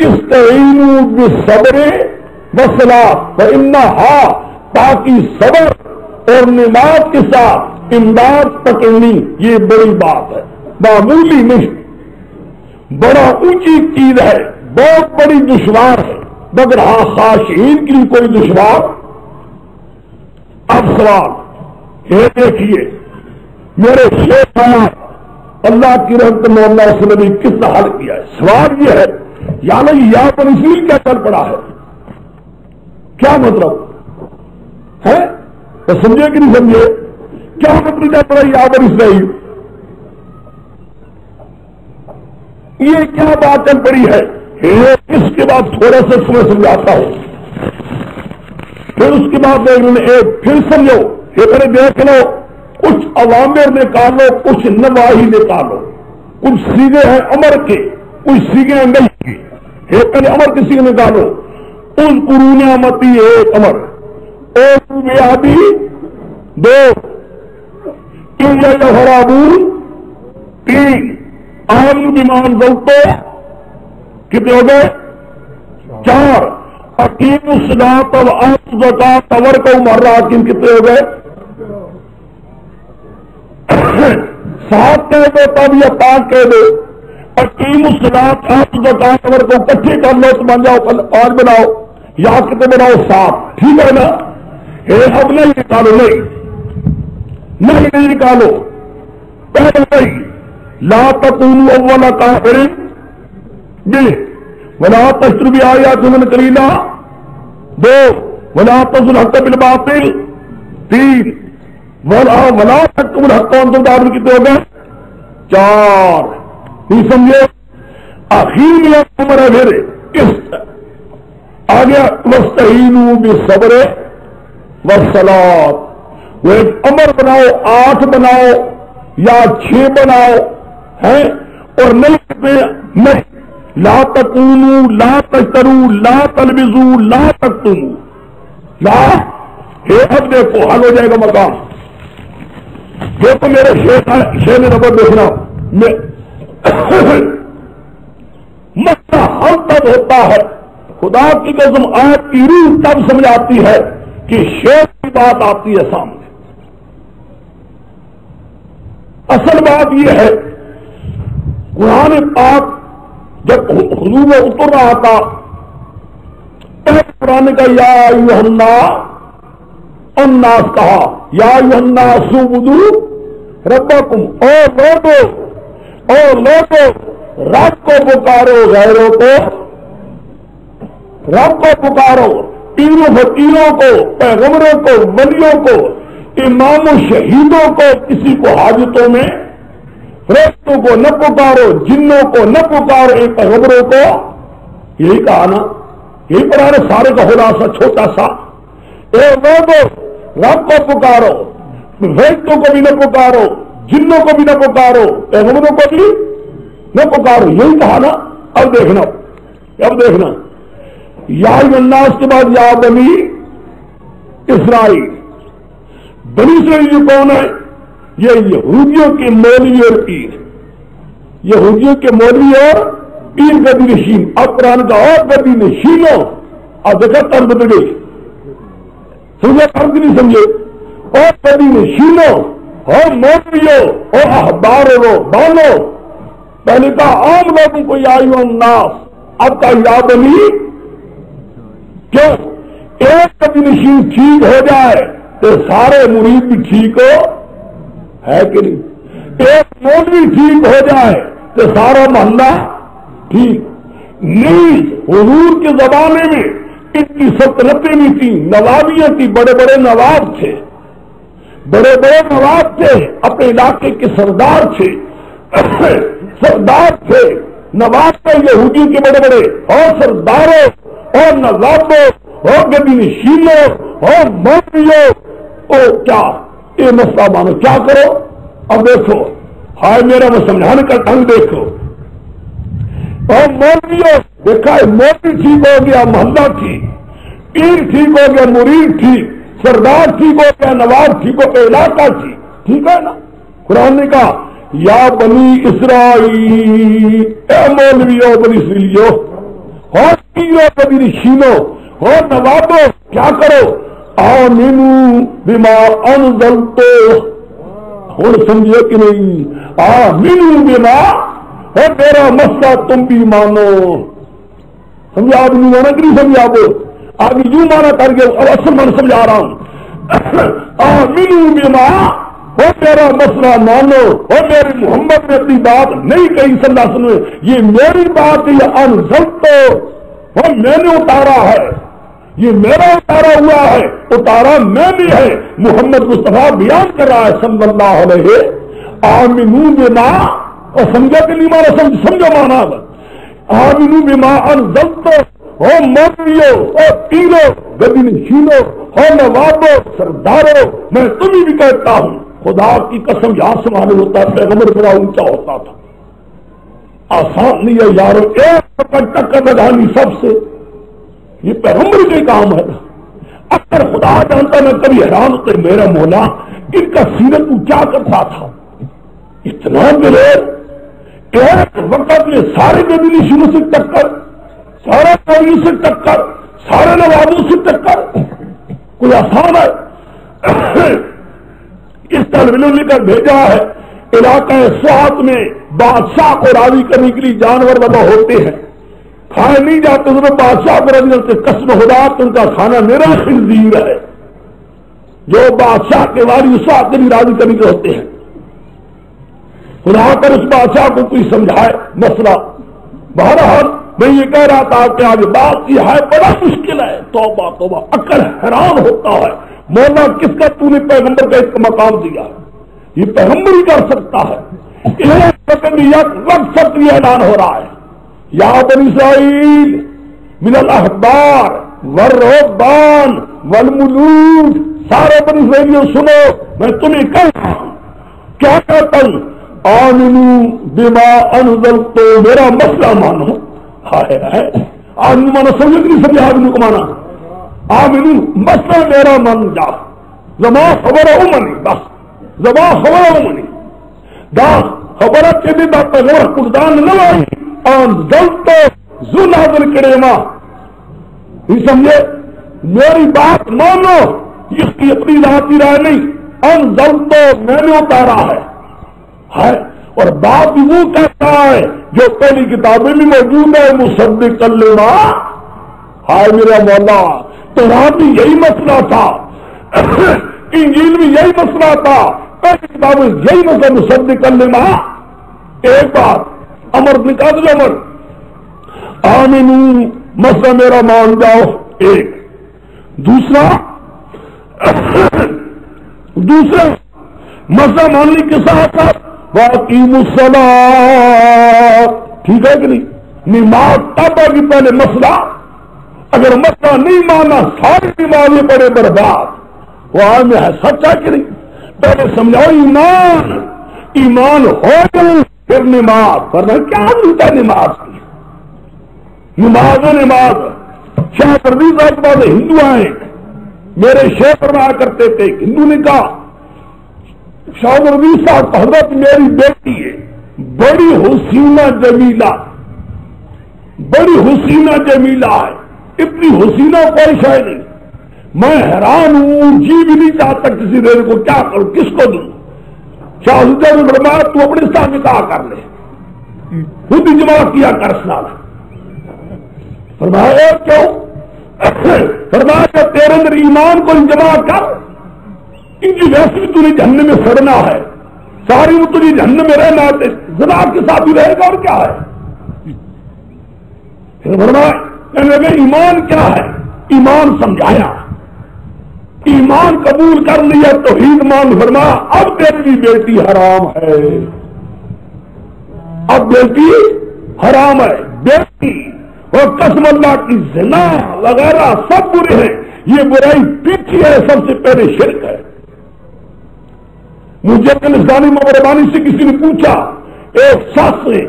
استعینوا بالصبر والصلاۃ فانھا، تاکہ صبر اور نماز کے ساتھ امداد پکڑنی یہ بڑی بات ہے، معمولی نہیں، بڑا اونچی چیز ہے، بہت بڑی دشوار ہے، مگر ہاں خاشعین کے لیے کوئی دشوار۔ اب سوال یہ دیکھیے، میرے شیخ اللہ کی رحمت مولانا سے نے کس طرح حل کیا ہے۔ سوال یہ ہے یعنی یہاں پر اسرائیل کیا چل پڑا ہے، کیا مطلب ہے؟ تو سمجھے کہ نہیں سمجھے؟ کیا مطلب چل پڑا یہاں پر اسرائیل؟ یہ کیا بات چل پڑی ہے؟ اس کے بعد تھوڑا سا تمہیں سمجھاتا ہوں، پھر اس کے بعد پھر سمجھو، یہ پہلے دیکھ لو، کچھ اوامر نکالو، کچھ نواہی نکالو، کچھ سیگے ہیں امر کے، کچھ سیگے ہیں نہیں کے۔ یہ پہلے امر کے سیگے نکالو، ان قرون متی ایک امر، او بیابی دو، حرابون تین، آمن بیمان ضلطو کتنے ہو گئے؟ چار، حکیم الصلاۃ والآت زکات اور کو مراکین کتنے ہو گئے؟ 7 کہہ دو تب یا 5 کہہ دو، حکیم الصلاۃ والآت زکات اور کو اکٹھے کر لو تو بن جاؤ 5 بناؤ، یا کتنے بناؤ 7، ٹھیک ہے نا؟ اب نہیں نکالو، نہیں نکالو، پہلے نہیں، لا تکونوا اول کافر بھی ولا تشتروا بآیات من قلیلا 2، ولا تقولوا الحق بالباطل 3، ولا تکتموا الحق وانتم تعلمون کتنے ہو گئے؟ 4، نہیں سمجھے؟ آخر میں امر ہے پھر اس آ گیا واستعینوا بالصبر والصلاۃ، وہ ایک امر بناؤ، 8 بناؤ یا 6 بناؤ ہے، اور نہیں لا تکونوا لا تشتروا لا تلبسوا لا تکتموا، لا یہ اب دیکھو حل ہو جائے گا مقام۔ دیکھو میرے شیر ربر دیکھنا، مسئلہ حل تب ہوتا ہے، خدا کی قسم آپ کی روح تب سمجھ آتی ہے کہ شیر کی بات آتی ہے سامنے۔ اصل بات یہ ہے قرآن پاک جب حضور میں اتر رہا تھا، پہلے قرآن کا یا ایھا الناس کہا، یا ایھا الناس اعبدوا ربکم، اور لوگو رب کو پکارو، غیروں کو رب کو پکارو، پیروں فقیروں کو، پیغمبروں کو، ولیوں کو، امام و شہیدوں کو، کسی کو حاجتوں میں فرشتوں کو نہ پکارو، جنوں کو نہ پکارو، ایک پیغمبروں کو، یہی کہا نا، یہی پڑھا رہے سارے کا خلاصہ چھوٹا سا، اے لوگو رب کو پکارو، فرشتوں کو بھی نہ پکارو، جنوں کو بھی نہ پکارو، پیغمبروں کو بھی نہ پکارو، یہی کہا نا۔ اب دیکھنا یا ایھا الناس کے بعد یا بنی اسرائیل، بنی اسرائیل یہ کون ہے؟ یہ یہودیوں کے مولوی اور پیر، یہودیوں کے مولوی اور پیر گدی نشین۔ اب قرآن کا اور گدی نشینوں، اب دیکھا تر بدل گئی، سمجھے فرق نہیں سمجھے؟ اور گدی نشینوں اور مولویوں اور احباروں بانو، پہلے کہا عام لوگوں کو یا ایھا الناس، اب کا یا بنی، کیوں؟ ایک گدی نشین ٹھیک ہو جائے تو سارے مرید بھی ٹھیک ہو ہے کہ نہیں؟ ایک مولوی ٹھیک ہو جائے تو سارا محلہ ٹھیک نہیں۔ حضور کے زمانے میں ان کی سلطنتیں بھی تھیں، نوابیاں تھیں، بڑے بڑے نواب تھے، بڑے بڑے نواب تھے، اپنے علاقے کے سردار تھے، سردار تھے، نواب تھے یہودی کے بڑے بڑے، اور سرداروں اور نوابوں اور گدی نشینوں اور مولویوں کو کیا یہ مسئلہ مانو، کیا کرو؟ اب دیکھو، ہائے میرا وہ سمجھانے کا ڈھنگ دیکھو، اور مولویوں دیکھا ہے، مولوی ٹھیک ہو گیا، محلہ ٹھیک، پیر ٹھیک ہو گیا، مرید ٹھیک، سردار ٹھیک ہو گیا، نواب ٹھیک ہو گیا، علاقہ ٹھیک ہے نا؟ قرآن نے کہا یا بنی اسرائیل، اے مولویوں بنی اسرائیلیوں اور پیروں بنی نشینوں اور نوابوں، کیا کرو؟ آمنو بما انزلتو، ہوں سمجھے کہ نہیں؟ آمنو بما، اور میرا مسئلہ تم بھی مانو. سمجھا آپ نہیں مانا کہ نہیں سمجھا؟ آپ آگے یوں مانا کر کے اب اصل میں سمجھا رہا ہوں. آمنو بما، اور میرا مسئلہ مانو. اور میرے محمد نے اپنی بات نہیں کہی صلی اللہ علیہ وسلم، یہ میری بات ہے، یہ انزلتو، اور میں نے اتارا ہے، یہ میرا اتارا ہوا ہے، اتارا میں نے ہے. محمد مصطفیٰ بیان کر رہا ہے صلی اللہ علیہ. آمنو بما، اور سمجھا کہ نہیں مانا؟ سمجھو مانا. آمنو بما انزلتو، ہو موریو اور پیرو گدی نشینو ہو نوابو سردارو، میں تمہیں بھی کہتا ہوں خدا کی قسم یہاں سے معلوم ہوتا ہے پیغمبر بڑا اونچا ہوتا تھا. آسان نہیں ہے یارو ایک ٹکر لگانی سب سے، یہ پیغمبر کے کام ہے. اگر خدا جانتا میں کبھی حیران ہوتے میرا مولا ان کا سیرت کیا کرتا تھا. اتنا دلیر، ایک وقت میں سارے نبی نشینوں سے ٹکر، سارے نبیوں سے ٹکر، سارے نوابوں سے ٹکر، کوئی آسان ہے؟ اس طرح لے کر بھیجا ہے علاقہ سوات میں بادشاہ کو راضی کرنے کے لیے جانور وبا ہوتے ہیں، کھائے نہیں جاتے، تو بادشاہ کو راضی کرتے، قسم خدا ان کا کھانا میرا خنزیر ہے. جو بادشاہ کے واری اس وقت کے لیے راضی کرنے کے ہوتے ہیں. خدا کر اس بادشاہ کو کوئی سمجھائے مسئلہ. بہرحال میں یہ کہہ رہا تھا کہ آج بات یہ ہے بڑا مشکل ہے. توبہ توبہ، عقل حیران ہوتا ہے مولا کس کا تو نے پیغمبر کا ایک مقام دیا، یہ پیغمبر ہی کر سکتا ہے. وقت یہ اعلان ہو رہا ہے، یا بنی اسرائیل من الاحبار والرہبان والملوک، سارے بنی اسرائیلیوں سنو میں تمہیں کہہ رہا ہوں. کیا کہتا ہوں؟ آمنو بما انزلتو، میرا مسئلہ مانو. آمنو مانا سمجھے کہ نہیں سمجھے؟ آمنو کو مانا آمنو مسئلہ میرا مان جا، زما خبر منی، بس زما خبر منی دا خبر کے بھی دا پیغمبر قرآن نہ آئی انزلتو ذو نازل کرے ماں. یہ سمجھے؟ میری بات مانو، اس کی اپنی ذاتی رائے نہیں. انزلتو میں نے اتارا ہے، اور بات بھی وہ کہتا ہے جو پہلی کتابیں بھی موجود ہے، مصدق لما. ہائے میرا مولا، تورات بھی یہی مسئلہ تھا، انجیل بھی یہی مسئلہ تھا، پہلی کتابیں یہی مسئلہ مصدق لما. ایک بات امر نکال دو، امر آمنو مسئلہ میرا مان جاؤ. ایک دوسرا مسئلہ ماننے کے ساتھ واقیموا الصلاۃ، ٹھیک ہے کہ نہیں؟ نماز تب آگے پہلے مسئلہ. اگر مسئلہ نہیں مانا ساری نمازیں پڑے برباد. وہ آج میں ہے سچا کہ نہیں؟ پہلے سمجھاؤ ایمان، ایمان ہو گئی پھر نماز. ورنہ کیا ملتا نماز کی؟ نماز ہے نماز. شاہ پرویز صاحب کے بعد ہندو آئے، میرے شیخ فرمایا کرتے تھے، ہندو نے کہا شاہ پرویز صاحب حضرت میری بیٹی ہے بڑی حسینہ جمیلہ، بڑی حسینہ جمیلہ ہے، اتنی حسینہ کوئی شے نہیں. میں حیران ہوں، جی بھی نہیں چاہتا کسی دیر کو، کیا کروں، کس کو دوں؟ شاہ حضرت نے فرمایا تو اپنے ساتھ نکاح کر لے، خود ہی جمع کیا کر سنا. فرمایا کیوں؟ فرمایا کہ تیرے اندر ایمان کو جمع کر، کیونکہ ویسے بھی تجھے جہنم میں سڑنا ہے، ساری وہ تجھے جہنم میں رہنا ہے، زنا کے ساتھ ہی رہے گا اور کیا ہے. فرمایا ایمان کیا ہے؟ ایمان سمجھایا، ایمان قبول کر لیا، توحید مان. فرمایا اب تیری بیٹی حرام ہے، اب بیٹی حرام ہے. بیٹی اور قسم اللہ کی زنا وغیرہ سب برے ہیں، یہ برائی پیچھے ہے، سب سے پہلے شرک ہے. مجھے اسلامی مہربانی سے کسی نے پوچھا، ایک شخص نے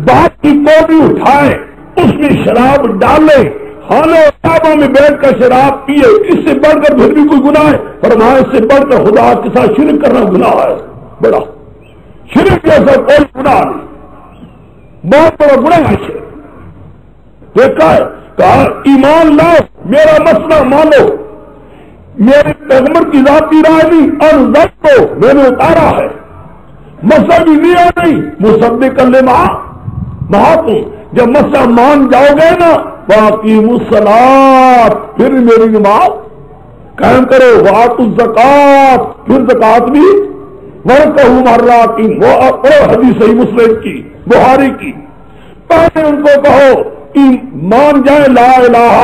باپ کی کوڑی اٹھائے، اس میں شراب ڈالے، خانہ کعبہ میں بیٹھ کر شراب پیے، اس سے بڑھ کر پھر بھی کوئی گناہ ہے؟ فرمایا اس سے بڑھ کر خدا کے ساتھ شرک کرنا گناہ ہے، بڑا شرک جیسا کوئی گناہ نہیں، بہت بڑا گناہ ہے شرک. دیکھا ہے، کہا ایمان لاؤ، میرا مسئلہ مانو. میرے پیغمبر کی ذاتی رائے نہیں، انزل کو میں نے اتارا ہے، مسئلہ بھی نہیں نہیں مصدق لما معکم، جب مسئلہ مان جاؤ گے نا واقیم الصلاۃ، پھر میری نماز قائم کرو، وآتوا الزکات، پھر زکات بھی، وارکعوا مع الراکعین، وہ حدیث صحیح مسلم کی، بخاری کی، پہلے ان کو کہو مان جائے لا الہ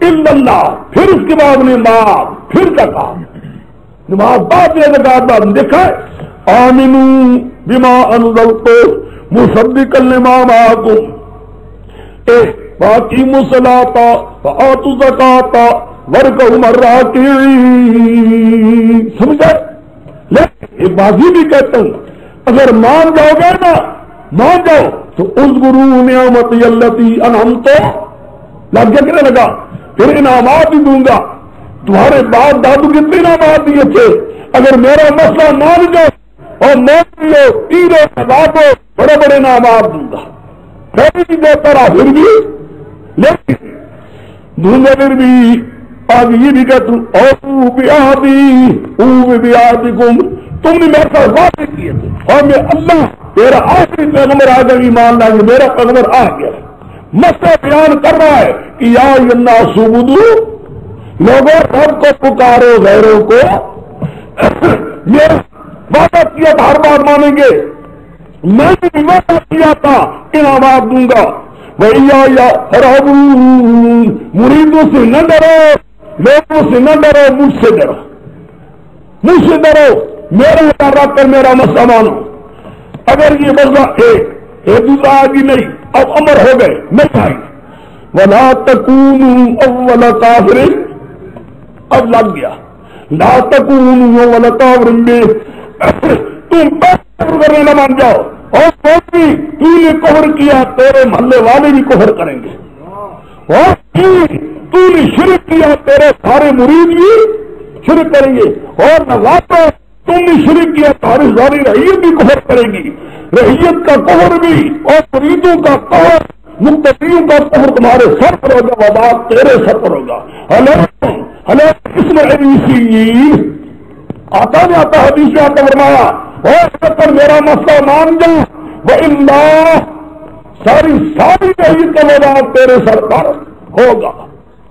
الا اللہ، پھر اس کے بعد نماز، پھر زکات، نماز بعد میں زکات بعد میں، دیکھا ہے آمنوا بما انزلت مصدقا لما معکم، واقیموا الصلاۃ وآتوا الزکاۃ وارکعوا مع الراکعین، سمجھے؟ لیکن ایک بات بھی کہتا ہوں، اگر مان جاؤ گے نا، مان جاؤ تو اذکروا نعمتی التی انعمت، لگ گیا کہ نہیں لگا؟ پھر انعامات بھی دوں گا، تمہارے باپ دادو کتنے انعامات دیے تھے، اگر میرا مسئلہ مان جاؤ اور مان لو تیرے عذاب ہو، بڑے بڑے انعامات دوں گا، پہلے بھی دیتا رہا پھر بھی، لیکن دوں گا پھر بھی، آگے یہ بھی کہتا ہوں اوفوا بعہدی اوف بعہدکم، تم نے میرے ساتھ وعدے کیے تھے اور میں اللہ تیرا آخری پیغمبر آ کر ایمان لائیں گے، میرا پیغمبر آ گیا، مسئلہ بیان کر رہا ہے کہ یا الناس اعبدوا، لوگوں رب کو پکارو غیروں کو، یہ وعدہ کیا تھا ہر بار مانیں گے، میں نے بھی وعدہ کیا تھا انعامات دوں گا، وَإِيَّايَ فَارْهَبُونِ، مریدوں سے نہ ڈرو، لوگوں سے نہ ڈرو، مجھ سے ڈرو، مجھ سے ڈرو، میرا ڈر رکھ کر میرا مسئلہ مانو۔ اگر یہ مسئلہ ایک دوسرا آگے نہیں، اب امر ہو گئے نہیں آئی، وَلَا تَكُونُوا أَوَّلَ كَافِرٍ، اب لگ گیا لا تَكُونُوا أَوَّلَ كَافِرٍ، تم کفر کرنے نہ مان جاؤ، اور تو نے کفر کیا تیرے محلے والے بھی کفر کریں گے، اور تو نے شرک کیا تیرے سارے مرید بھی شرک کریں گے، اور نوازو تم نے شرک کیا تمہاری ساری رعیت بھی کفر کرے گی، رعیت کا کفر بھی اور مریدوں کا کفر، مقتدیوں کا کفر تمہارے سر پر ہوگا، وبال تیرے سر پر ہوگا۔ اس میں آتا نہیں آتا، حدیث میں آتا فرمایا اور میرا مسئلہ مان جاؤ وَإِلَّا، ساری رعیت کا وبال تیرے سر پر ہوگا۔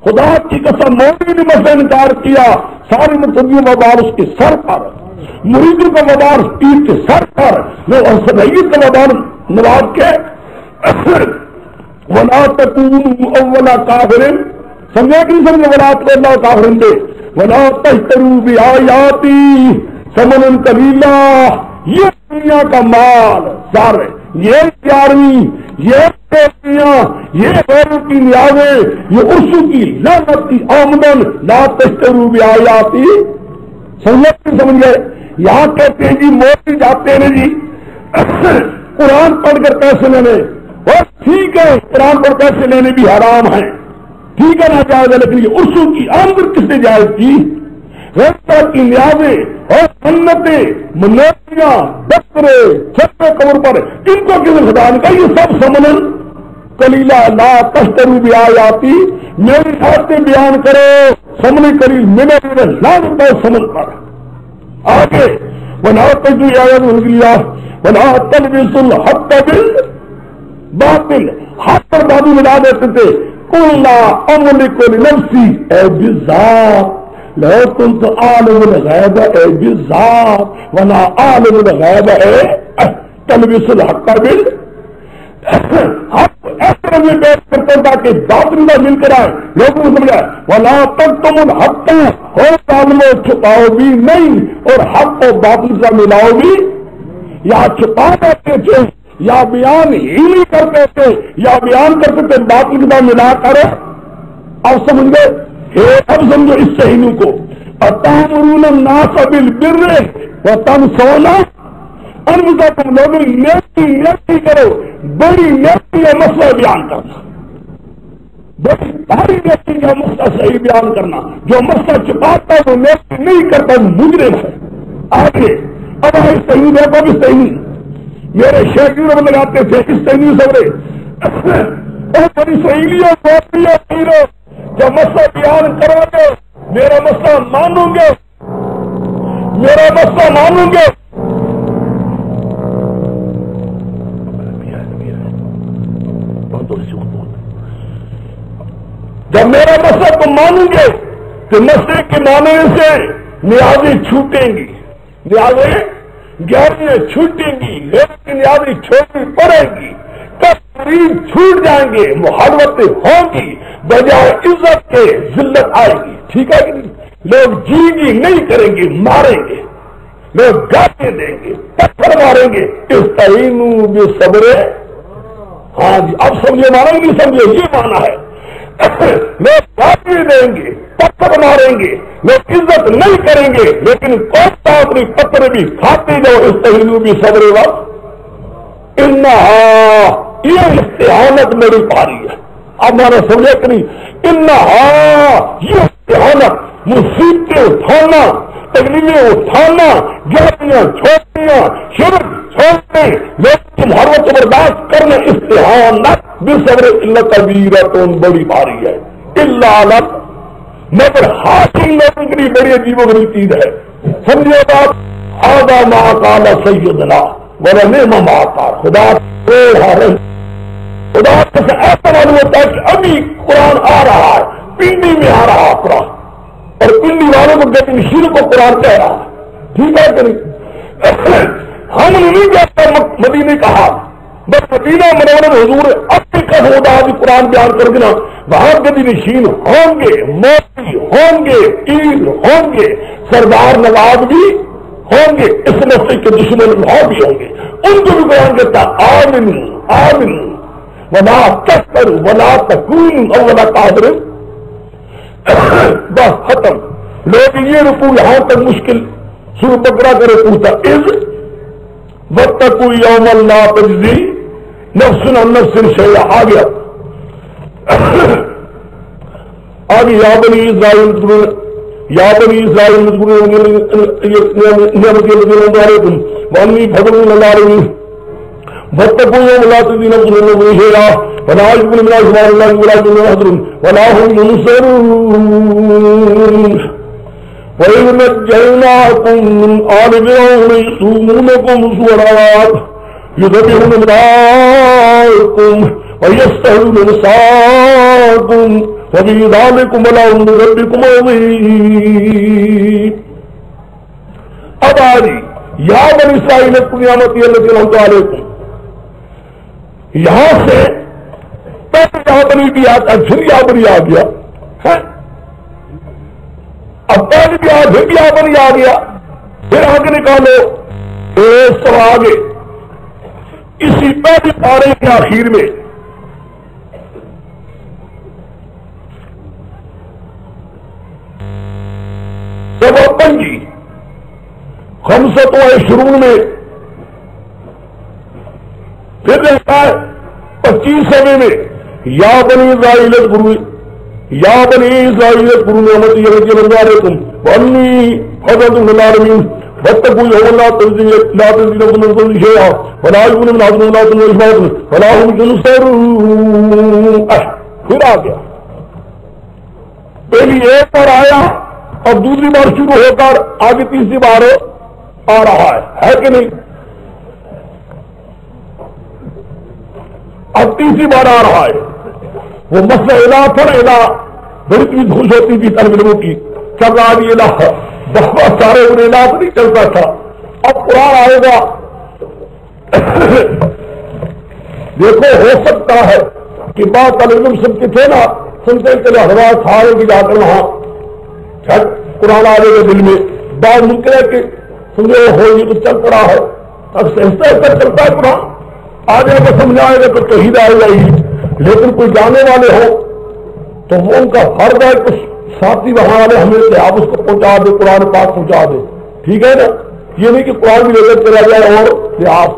خدا کی قسم مومن نے مجھ سے انکار کیا، ساری مقتدیوں کا وبال اس کے سر پر، مریدوں کا وبال پیر کے سر پر، رعیت کا وبال نواب کے وَلَا تَكُونُوا أَوَّلَ كَافِرٍ، سمجھے کہ نہیں سمجھے؟ وَلَا تَكُونُوا أَوَّلَ كَافِرٍ دے وَلَا تَشْتَرُوا بِآيَاتِي ثَمَنًا قَلِيلًا، یہ دنیا کا مال سارے، یہ یارویں، یہ پیسیاں، یہ غیروں کی نیازیں، یہ عرصوں کی لعنت کی آمدن، لا تشتروا بآیاتی، سمجھ گئے؟ یہاں کہتے ہیں جی مولوی جاتے ہیں جی قرآن پڑھ کر پیسے لینے، اور ٹھیک ہے قرآن پر پیسے لینے بھی حرام ہیں، ٹھیک ہے نا جائز ہے، لیکن یہ عرصوں کی آمدن کس نے جائز کی؟ غیر کی نیازیں اور سنتیں، منوتیاں، بکرے، چھپے قبر پر، ان کو کسی خدا نے کہا یہ سب سمن قلیلہ، لا تشتروا بآیاتی، میری باتیں بیان کرو سمن قلیل میرے لعنت اور سمن پر۔ آگے وَلَا تَجْرِوا آیَاتِ اللَّهِ وَلَا تَلْبِسُوا الْحَقَّ بِالْبَاطِلِ، حق پر بازو ملا دیتے تھے، قُلْ لَا أَمْلِكُ لِنَفْسِي، اے بالذات لو كنت أعلم الغيب، اے بالذات وَلَا أَعْلَمُ الْغَيْبَ، اے تَلْبِسُوا الْحَقَّ حق ایسے میں بیٹھ کرتا تاکہ باطل نہ مل کر آئے، لوگوں کو سمجھا وَلَا تَكْتُمُوا الْحَقَّ، اور ظالموں چھپاؤ بھی نہیں، اور حق و باطل کا ملاؤ بھی، یا چھپا دیتے تھے یا بیان ہی نہیں کرتے تھے، یا بیان کرتے تھے باطل کا ملا کر۔ اب سمجھ گئے؟ اب سمجھو اس صحیح کو، أَتَأْمُرُونَ النَّاسَ بِالْبِرِّ وَتَنْسَوْنَ أَنفُسَكُمْ، لوگوں نیکی کرو، بڑی نیکی کا مسئلہ بیان کرنا، بڑی بھاری نیکی کا مسئلہ صحیح بیان کرنا، جو مسئلہ چھپاتا ہے وہ نیکی نہیں کرتا وہ مجرم ہے۔ آگے اب آئے صحیح دیکھو بھی صحیح، میرے شیخ لگاتے تھے اس صحیح سورے اور بڑی سہیلیوں پیرو جو مسئلہ بیان کرو گے میرا مسئلہ مانوں گے، میرا مسئلہ مانوں گے، جب میرا مسئلہ تم مانوں گے تو مسئلے کے ماننے سے نیازیں چھوٹیں گی، نیازیں گہریاں چھوٹیں گی، لیکن نیازیں چھوٹی پڑے گی، تقریب چھوٹ جائیں گے، محبتیں ہوں گی، بجائے عزت کے ذلت آئے گی. ٹھیک ہے کہ نہیں؟ لوگ جی گی نہیں کریں گے، ماریں گے، لوگ گاتے دیں گے، پتھر ماریں گے. استعینوا بالصبر. ہاں جی، اب سمجھے ماریں گے، سمجھے یہ مانا ہے. لوگ گاتے دیں گے، پتھر ماریں گے، لوگ عزت نہیں کریں گے، لیکن کوئی اپنی پتھر بھی کھاتے جاؤ. استعینوا بالصبر انہا، یہ استعانت میری پاری ہے. اب مانا سمجھے کہ نہیں؟ انہا، یہ استعانت، مصیبتیں اٹھانا، تکلیفیں اٹھانا، گہریاں چھوٹیاں، شرک چھوڑنے، لیکن ہر وقت برداشت کرنا، استعانت بالصبر الا کبیرۃ، بڑی باری ہے. الا علم، مگر حاصل لوگوں کے لیے بڑی عجیب و غریب چیز ہے. سمجھے بات؟ هذا ما قال سیدنا ولنعم ما قال. خدا خدا سے ایسا معلوم ہوتا ہے کہ ابھی قرآن آ رہا ہے، پنڈی میں آ رہا ہے قرآن، اور پنڈی والوں کو لیکن شیر کو قرآن کہہ رہا ہے. ٹھیک ہے کہ نہیں؟ ہم نے نہیں کہتا مدینے کہا، بس مدینہ منورہ میں حضور اپنی کا ہوتا ہے قرآن بیان کر دینا. وہاں گدی نشین ہوں گے، موتی ہوں گے، پیر ہوں گے، سردار نواب بھی ہوں گے، اس مسئلے کے دشمن بھی ہوں گے. ان کو بھی قرآن کہتا آمن آمن ولا تکفروا ولا تکونوا اول کافر. بس ختم. لوگ یہ رکوع یہاں تک مشکل سورہ بقرہ کا رکوع تھا. اذ واتقوا یوما لا تجزی نفس عن نفس شیئا. آ گیا آگے یا بنی اسرائیل، یا بنی اسرائیل نعمتی علیکم وانی فضل اللہ علیہ واتقوا یوما لا تجزی نفس عن نفس شیئا ولا يقبل من أسماء الله ولا يقبل حضر ولا هم ينصرون. وإذ نجيناكم من آل فرعون يسومونكم سوء العذاب يذبحون أبناءكم ويستحيون نساءكم وفي ذلكم بلاء من ربكم عظيم. اب آری یا بنی اسرائیل نعمتی التي أنعمت عليكم، یہاں سے یہاں بنی بھی آتا، پھر یہاں بنی آ گیا، اب پہلے بھی پھر بھی یہاں بنی آ گیا، پھر آگے نکالو سب آگے اسی پہلے پارے کے آخر میں سب پنجی خمسط و عشرون میں پھر رہتا ہے 25ویں میں یا بنی اسرائیل اذکروا، یا بنی اسرائیل اذکروا نعمتی التي انعمت علیکم وانی فضلتکم علی العالمین واتقوا یوما لا تجزی نفس عن نفس شیئا ولا يقبل من عدل ولا تنصرون ولا هم ينصرون. پھر آ گیا، پہلی ایک بار آیا اور دوسری بار شروع ہو کر آگے تیسری بار آ رہا ہے کہ نہیں؟ اب تیسری بار آ رہا ہے. وہ مسئلہ الہ پر الہ بڑی چیز خوش ہوتی تھی طالب علموں کی، چل رہا بھی الہ، بہت سارے ان الہ پر نہیں چلتا تھا. اب قرآن آئے گا. دیکھو ہو سکتا ہے کہ بعض طالب علم سب کے تھے نا، سنتے چلے حضرات سارے بھی جا کر وہاں قرآن آ جائے گا دل میں. بعض ممکن ہے کہ سمجھو ہو یہ تو چل پڑا ہے، اب سہستا چلتا ہے قرآن، آ جائے گا سمجھ آئے گا تو توحید آئے گا ہی. لیکن کوئی جانے والے ہو تو وہ ان کا فرض ہے کچھ ساتھی وہاں والے ہمیں سے آپ اس کو پہنچا دے، قرآن پاک پہنچا دے. ٹھیک ہے نا؟ یہ نہیں کہ قرآن بھی لے کر چلا جائے اور آپ،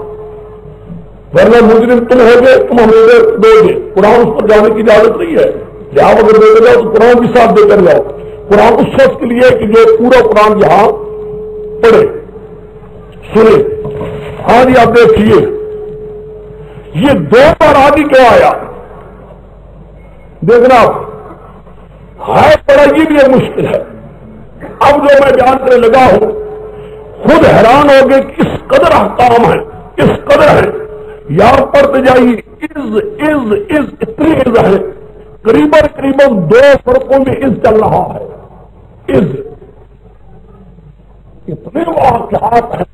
ورنہ مجرم تم ہو گے، تم ہمیں دو گے. قرآن اس پر جانے کی اجازت نہیں ہے. آپ اگر دے کر جاؤ تو قرآن بھی ساتھ دے کر جاؤ. قرآن اس شخص کے لیے کہ جو پورا قرآن یہاں پڑھے سنے. ہاں جی آپ دیکھیے یہ دو بار آگے کیا آیا دیکھنا ہے، بڑا یہ بھی ایک مشکل ہے. اب جو میں بیان کرنے لگا ہوں خود حیران ہو گئے کہ اس قدر احکام ہیں، اس قدر ہے، یہاں پڑھتے جائیے از اتنی از ہے، قریباً 2 فرقوں میں از چل رہا ہے، از اتنے واقعات ہیں